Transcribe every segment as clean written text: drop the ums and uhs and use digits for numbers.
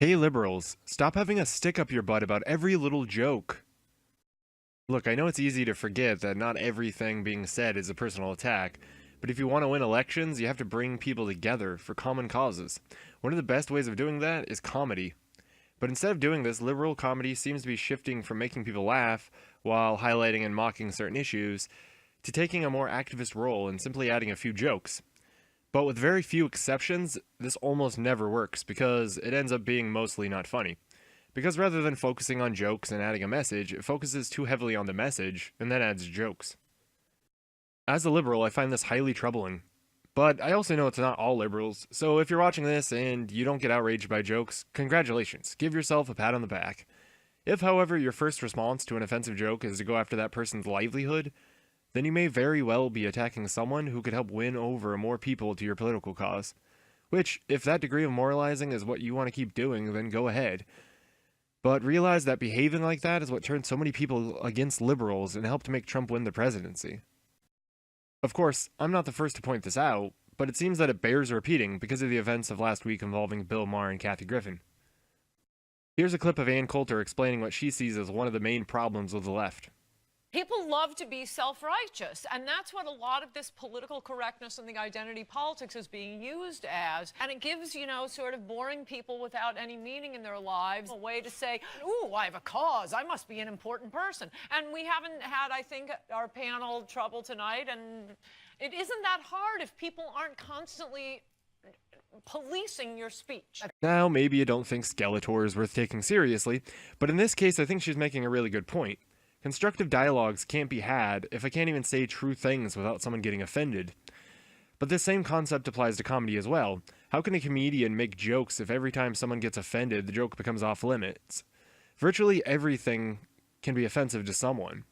Hey liberals, stop having a stick up your butt about every little joke. Look, I know it's easy to forget that not everything being said is a personal attack, but if you want to win elections, you have to bring people together for common causes. One of the best ways of doing that is comedy. But instead of doing this, liberal comedy seems to be shifting from making people laugh while highlighting and mocking certain issues to taking a more activist role and simply adding a few jokes. But with very few exceptions, this almost never works because it ends up being mostly not funny. Because rather than focusing on jokes and adding a message, it focuses too heavily on the message and then adds jokes. As a liberal, I find this highly troubling. But I also know it's not all liberals, so if you're watching this and you don't get outraged by jokes, congratulations, give yourself a pat on the back. If, however, your first response to an offensive joke is to go after that person's livelihood, then you may very well be attacking someone who could help win over more people to your political cause. Which, if that degree of moralizing is what you want to keep doing, then go ahead. But realize that behaving like that is what turned so many people against liberals and helped make Trump win the presidency. Of course, I'm not the first to point this out, but it seems that it bears repeating because of the events of last week involving Bill Maher and Kathy Griffin. Here's a clip of Coulter explaining what she sees as one of the main problems with the left. People love to be self-righteous, and that's what a lot of this political correctness and the identity politics is being used as. And it gives, sort of boring people without any meaning in their lives a way to say, ooh, I have a cause, I must be an important person. And we haven't had, I think, our panel trouble tonight, and it isn't that hard if people aren't constantly policing your speech. Now, maybe you don't think Skeletor is worth taking seriously, but in this case, I think she's making a really good point. Constructive dialogues can't be had if I can't even say true things without someone getting offended. But this same concept applies to comedy as well. How can a comedian make jokes if every time someone gets offended, the joke becomes off limits? Virtually everything can be offensive to someone.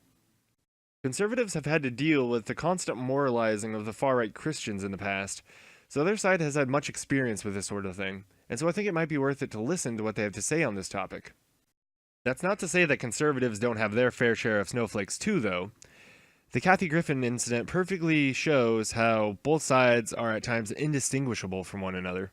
Conservatives have had to deal with the constant moralizing of the far-right Christians in the past, so their side has had much experience with this sort of thing, and so I think it might be worth it to listen to what they have to say on this topic. That's not to say that conservatives don't have their fair share of snowflakes too, though. The Kathy Griffin incident perfectly shows how both sides are at times indistinguishable from one another.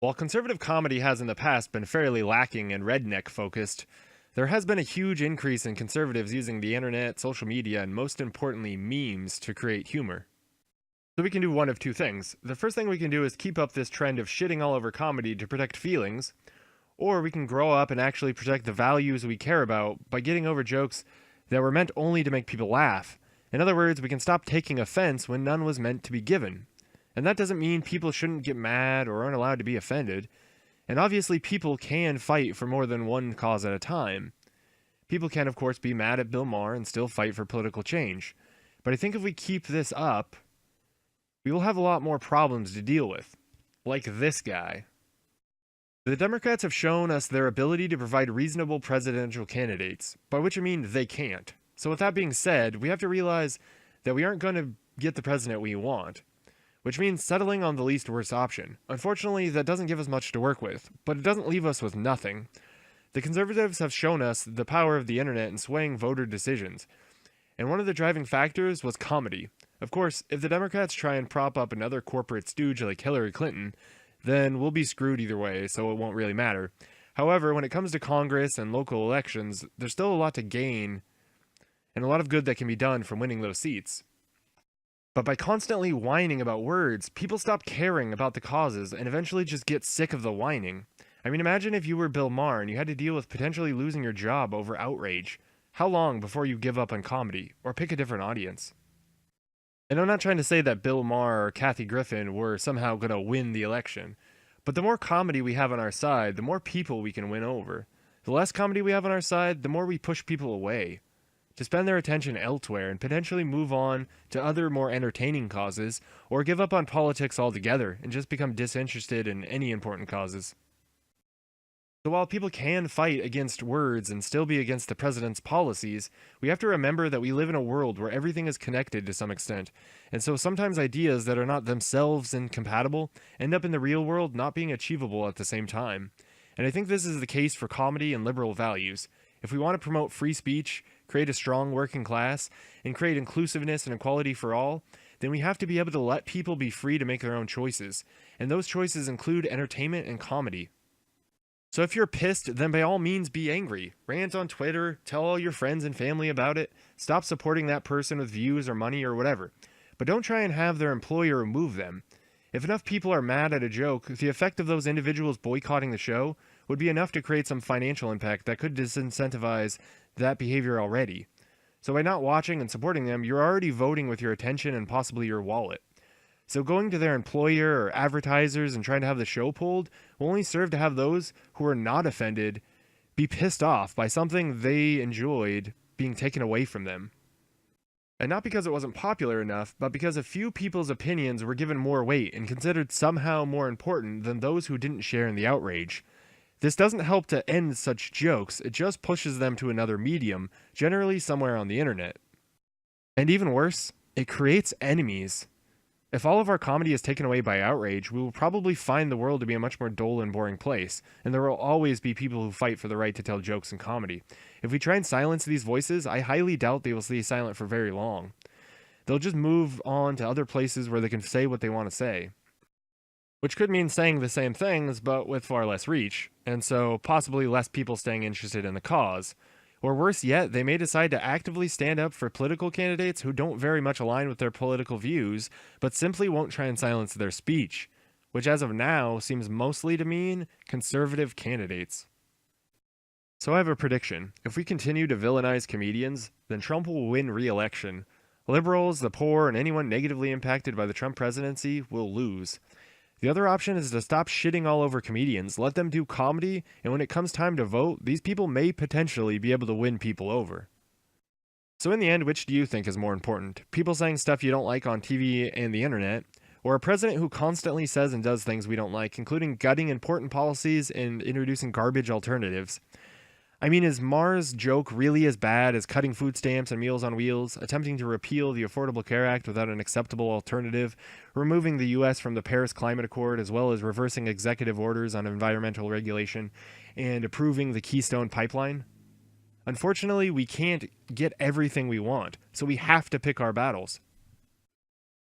While conservative comedy has in the past been fairly lacking and redneck-focused, there has been a huge increase in conservatives using the internet, social media, and most importantly, memes to create humor. So we can do one of two things. The first thing we can do is keep up this trend of shitting all over comedy to protect feelings, or we can grow up and actually protect the values we care about by getting over jokes that were meant only to make people laugh. In other words, we can stop taking offense when none was meant to be given. And that doesn't mean people shouldn't get mad or aren't allowed to be offended. And obviously people can fight for more than one cause at a time. People can, of course, be mad at Bill Maher and still fight for political change. But I think if we keep this up, we will have a lot more problems to deal with. Like this guy. The Democrats have shown us their ability to provide reasonable presidential candidates, by which I mean they can't. So with that being said, we have to realize that we aren't going to get the president we want, which means settling on the least worst option. Unfortunately, that doesn't give us much to work with, but it doesn't leave us with nothing. The conservatives have shown us the power of the internet in swaying voter decisions, and one of the driving factors was comedy. Of course, if the Democrats try and prop up another corporate stooge like Hillary Clinton, then we'll be screwed either way, so it won't really matter. However, when it comes to Congress and local elections, there's still a lot to gain, and a lot of good that can be done from winning those seats. But by constantly whining about words, people stop caring about the causes and eventually just get sick of the whining. I mean, imagine if you were Bill Maher and you had to deal with potentially losing your job over outrage. How long before you give up on comedy, or pick a different audience? And I'm not trying to say that Bill Maher or Kathy Griffin were somehow going to win the election, but the more comedy we have on our side, the more people we can win over. The less comedy we have on our side, the more we push people away, to spend their attention elsewhere and potentially move on to other more entertaining causes, or give up on politics altogether and just become disinterested in any important causes. So while people can fight against words and still be against the president's policies, we have to remember that we live in a world where everything is connected to some extent, and so sometimes ideas that are not themselves incompatible end up in the real world not being achievable at the same time. And I think this is the case for comedy and liberal values. If we want to promote free speech, create a strong working class, and create inclusiveness and equality for all, then we have to be able to let people be free to make their own choices, and those choices include entertainment and comedy. So if you're pissed, then by all means be angry. Rant on Twitter, tell all your friends and family about it, stop supporting that person with views or money or whatever. But don't try and have their employer remove them. If enough people are mad at a joke, the effect of those individuals boycotting the show would be enough to create some financial impact that could disincentivize that behavior already. So by not watching and supporting them, you're already voting with your attention and possibly your wallet. So going to their employer or advertisers and trying to have the show pulled will only serve to have those who are not offended be pissed off by something they enjoyed being taken away from them. And not because it wasn't popular enough, but because a few people's opinions were given more weight and considered somehow more important than those who didn't share in the outrage. This doesn't help to end such jokes, it just pushes them to another medium, generally somewhere on the internet. And even worse, it creates enemies. If all of our comedy is taken away by outrage, we will probably find the world to be a much more dull and boring place, and there will always be people who fight for the right to tell jokes and comedy. If we try and silence these voices, I highly doubt they will stay silent for very long. They'll just move on to other places where they can say what they want to say. Which could mean saying the same things, but with far less reach, and so possibly less people staying interested in the cause. Or worse yet, they may decide to actively stand up for political candidates who don't very much align with their political views, but simply won't try and silence their speech, which as of now seems mostly to mean conservative candidates. So I have a prediction. If we continue to villainize comedians, then Trump will win re-election. Liberals, the poor, and anyone negatively impacted by the Trump presidency will lose. The other option is to stop shitting all over comedians, let them do comedy, and when it comes time to vote, these people may potentially be able to win people over. So in the end, which do you think is more important? People saying stuff you don't like on TV and the internet, or a president who constantly says and does things we don't like, including gutting important policies and introducing garbage alternatives? I mean, is Maher's joke really as bad as cutting food stamps and Meals on Wheels, attempting to repeal the Affordable Care Act without an acceptable alternative, removing the U.S. from the Paris Climate Accord, as well as reversing executive orders on environmental regulation, and approving the Keystone Pipeline? Unfortunately, we can't get everything we want, so we have to pick our battles.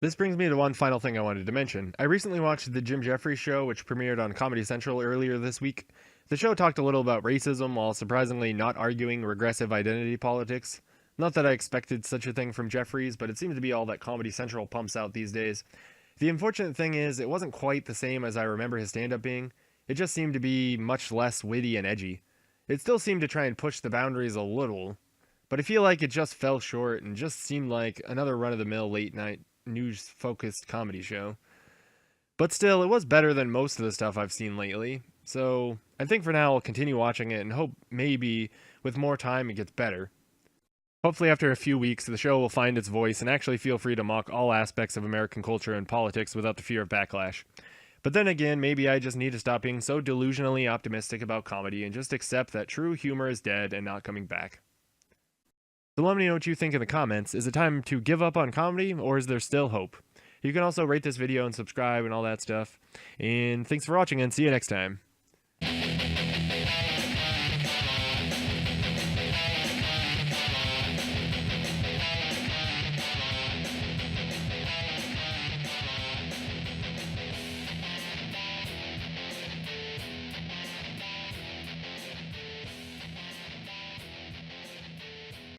This brings me to one final thing I wanted to mention. I recently watched the Jim Jeffries Show, which premiered on Comedy Central earlier this week. The show talked a little about racism while surprisingly not arguing regressive identity politics. Not that I expected such a thing from Jeffries, but it seems to be all that Comedy Central pumps out these days. The unfortunate thing is, it wasn't quite the same as I remember his stand-up being. It just seemed to be much less witty and edgy. It still seemed to try and push the boundaries a little, but I feel like it just fell short and just seemed like another run-of-the-mill late-night news-focused comedy show. But still, it was better than most of the stuff I've seen lately, so I think for now I'll continue watching it and hope maybe with more time it gets better. Hopefully after a few weeks the show will find its voice and actually feel free to mock all aspects of American culture and politics without the fear of backlash. But then again, maybe I just need to stop being so delusionally optimistic about comedy and just accept that true humor is dead and not coming back. So let me know what you think in the comments. Is it time to give up on comedy, or is there still hope? You can also rate this video and subscribe and all that stuff. And thanks for watching, and see you next time.